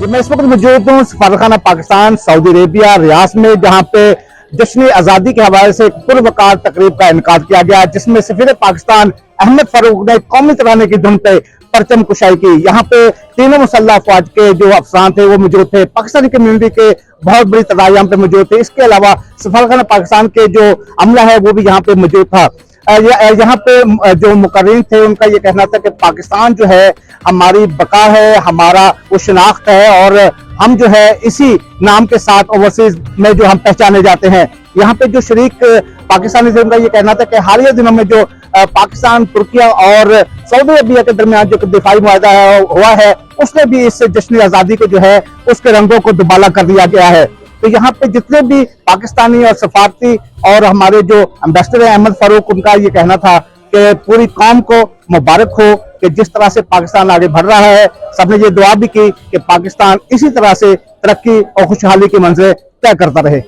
मैं इस वक्त मौजूद हूँ सफारतखाना पाकिस्तान सऊदी अरेबिया रियाद में, जहाँ पे जश्न आज़ादी के हवाले से पुरवकार तकरीब का इनकाद किया गया, जिसमें सफीर पाकिस्तान अहमद फारूक ने कौमी तराने की धुन पे परचम कुशाई की। यहाँ पे तीनों मुसल्लह फौज के जो अफसरान थे वो मौजूद थे, पाकिस्तानी कम्युनिटी के बहुत बड़ी तादाद यहाँ पे मौजूद थे। इसके अलावा सफारतखाना पाकिस्तान के जो अमला है वो भी यहाँ पे मौजूद था। यहाँ पे जो मुकर्रीन थे उनका ये कहना था कि पाकिस्तान जो है हमारी बका है, हमारा वो शनाख्त है और हम जो है इसी नाम के साथ ओवरसीज में जो हम पहचाने जाते हैं। यहाँ पे जो शरीक पाकिस्तानी थे उनका ये कहना था कि हालिया दिनों में जो पाकिस्तान, तुर्किया और सऊदी अरबिया के दरमियान जो दिफाई मुआहदा हुआ है उसने भी इस जश्न आज़ादी को जो है उसके रंगों को दुबाला कर दिया गया है। तो यहाँ पे जितने भी पाकिस्तानी और सफारती और हमारे जो एम्बेसडर है अहमद फारूक, उनका ये कहना था कि पूरी कौम को मुबारक हो कि जिस तरह से पाकिस्तान आगे बढ़ रहा है। सबने ये दुआ भी की कि पाकिस्तान इसी तरह से तरक्की और खुशहाली की मंजिल तय करता रहे।